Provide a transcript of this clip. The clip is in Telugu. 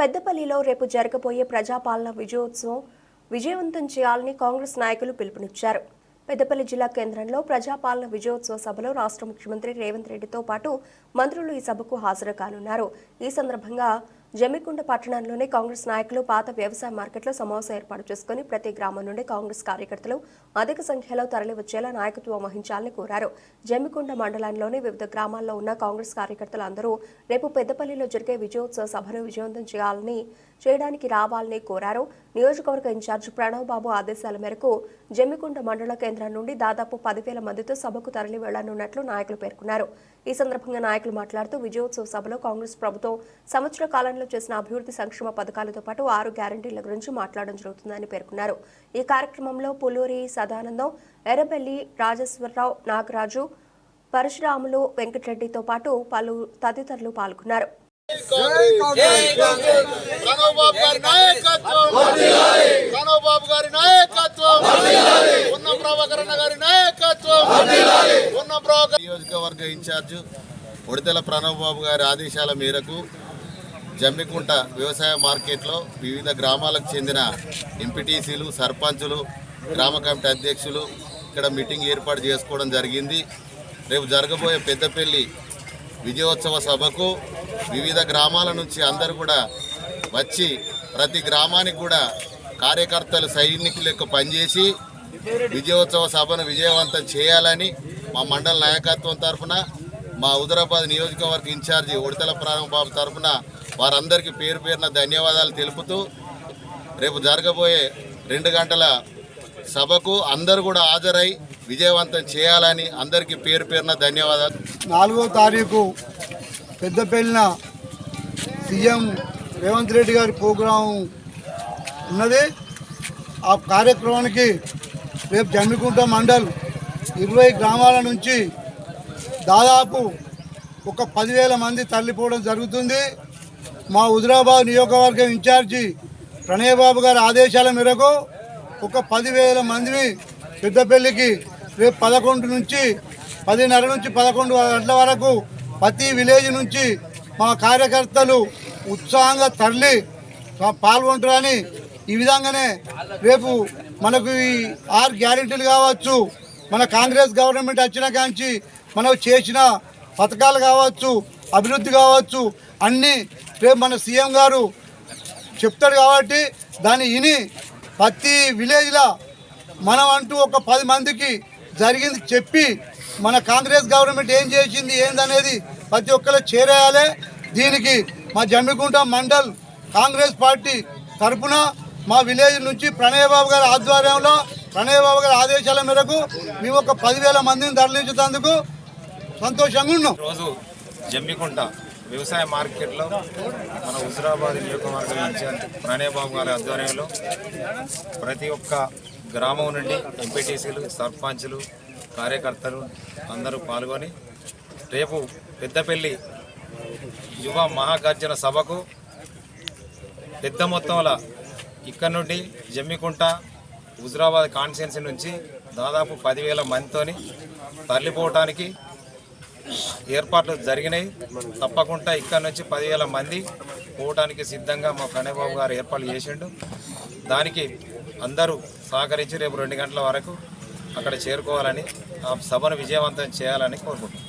పెద్దపల్లిలో రేపు జరగబోయే ప్రజాపాలన విజయోత్సవం విజయవంతం చేయాలని కాంగ్రెస్ నాయకులు పిలుపునిచ్చారు. పెద్దపల్లి జిల్లా కేంద్రంలో ప్రజాపాలన విజయోత్సవ సభలో రాష్ట్ర ముఖ్యమంత్రి రేవంత్ రెడ్డితో పాటు మంత్రులు ఈ సభకు హాజరు కానున్నారు. ఈ సందర్భంగా జమ్మికుంట పట్టణంలోని కాంగ్రెస్ నాయకులు పాత వ్యవసాయ మార్కెట్లో సమావేశం ఏర్పాటు చేసుకుని ప్రతి గ్రామం నుండి కాంగ్రెస్ కార్యకర్తలు అధిక సంఖ్యలో తరలివచ్చేలా నాయకత్వం వహించాలని కోరారు. జమ్మికుంట మండలంలోని వివిధ గ్రామాల్లో ఉన్న కాంగ్రెస్ కార్యకర్తలు అందరూ రేపు పెద్దపల్లిలో జరిగే విజయోత్సవ సభను విజయవంతం చేయడానికి రావాలని కోరారు. నియోజకవర్గ ఇన్ఛార్జ్ ప్రణవ్ బాబు ఆదేశాల మేరకు జమ్మికుంట మండల కేంద్రం నుండి దాదాపు 10,000 మందితో సభకు తరలి వెళ్లనున్నట్లు నాయకులు పేర్కొన్నారు. ఈ సందర్భంగా నాయకులు మాట్లాడుతూ విజయోత్సవ సభలో కాంగ్రెస్ ప్రభుత్వం సంవత్సర కాలంలో చేసిన అభివృద్ధి సంక్షేమ పథకాలతో పాటు 6 గ్యారంటీల గురించి మాట్లాడడం జరుగుతుందని పేర్కొన్నారు. ఈ కార్యక్రమంలో పుల్లూరి సదానందం, ఎర్రబెల్లి రాజేశ్వరరావు, నాగరాజు, పరశురాములు, వెంకటరెడ్డితో పాటు పలు తదితరులు పాల్గొన్నారు. నియోజకవర్గ ఇన్ఛార్జ్ ఉడితెల ప్రణవ్ బాబు గారి ఆదేశాల మేరకు జమ్మికుంట వ్యవసాయ మార్కెట్లో వివిధ గ్రామాలకు చెందిన ఎంపీటీసీలు, సర్పంచులు, గ్రామ కమిటీ అధ్యక్షులు ఇక్కడ మీటింగ్ ఏర్పాటు చేసుకోవడం జరిగింది. రేపు జరగబోయే పెద్దపల్లి విజయోత్సవ సభకు వివిధ గ్రామాల నుంచి అందరూ కూడా వచ్చి ప్రతి గ్రామానికి కూడా కార్యకర్తలు సైనికుల యొక్క పనిచేసి విజయోత్సవ సభను విజయవంతం చేయాలని మా మండల నాయకత్వం తరఫున, మా హుజురాబాద్ నియోజకవర్గ ఇన్ఛార్జి ఉడితెల ప్రణవ్ బాబు తరఫున వారందరికీ పేరు పేరున ధన్యవాదాలు తెలుపుతూ రేపు జరగబోయే 2 గంటల సభకు అందరూ కూడా హాజరై విజయవంతం చేయాలని అందరికీ పేరు పేరున ధన్యవాదాలు. 4వ తారీఖు పెద్దపల్లిన సీఎం రేవంత్ రెడ్డి గారి ప్రోగ్రాం ఉన్నది. ఆ కార్యక్రమానికి రేపు జమ్మికుంట మండల్ 20 గ్రామాల నుంచి దాదాపు ఒక 10,000 మంది తరలిపోవడం జరుగుతుంది. మా హుజురాబాద్ నియోజకవర్గం ఇన్ఛార్జి ప్రణయ్ బాబు గారి ఆదేశాల మేరకు ఒక 10,000 మందిని పెద్దపల్లికి రేపు 11 నుంచి 10:30 నుంచి 11 గంటల వరకు ప్రతి విలేజ్ నుంచి మా కార్యకర్తలు ఉత్సాహంగా తరలి పాల్గొంటారని, ఈ విధంగానే రేపు మనకు ఈ 6 గ్యారెంటీలు కావచ్చు, మన కాంగ్రెస్ గవర్నమెంట్ వచ్చిన కాంచి మనం చేసిన పథకాలు కావచ్చు, అభివృద్ధి కావచ్చు, అన్నీ రేపు మన సీఎం గారు చెప్తాడు కాబట్టి దాన్ని విని ప్రతి విలేజ్లో మనం అంటూ ఒక 10 మందికి జరిగింది చెప్పి మన కాంగ్రెస్ గవర్నమెంట్ ఏం చేసింది ఏందనేది ప్రతి ఒక్కరు చేరేయాలి. దీనికి మా జమ్మికుంట మండల్ కాంగ్రెస్ పార్టీ తరఫున మా విలేజ్ నుంచి ప్రణయ్ బాబు గారి ఆధ్వర్యంలో, ప్రణయ్ బాబు గారి ఆదేశాల మేరకు మేము ఒక 10,000 మందిని తరలించేందుకు సంతోషంగా ఉన్నాం. రోజు జమ్మికుంట వ్యవసాయ మార్కెట్లో మన హుజురాబాద్ నియోజకవర్గం ఇన్ఛార్జ్ ప్రణయ్ బాబు గారి ఆధ్వర్యంలో ప్రతి ఒక్క గ్రామం నుండి ఎంపీటీసీలు, సర్పంచులు, కార్యకర్తలు అందరూ పాల్గొని రేపు పెద్దపల్లి యువ మహాగర్జన సభకు పెద్ద మొత్తంలో ఇక్కడ నుండి జమ్మికుంట హుజురాబాద్ కాన్స్టిట్యున్సీ నుంచి దాదాపు 10,000 మందితోని తరలిపోవటానికి ఏర్పాట్లు జరిగినాయి. తప్పకుండా ఇక్కడ నుంచి 10,000 మంది పోవడానికి సిద్ధంగా మా ప్రణయ్ బాబు గారు ఏర్పాట్లు చేసిండు. దానికి అందరూ సహకరించి రేపు 2 గంటల వరకు అక్కడ చేరుకోవాలని, ఆ సభను విజయవంతం చేయాలని కోరుకుంటున్నాం.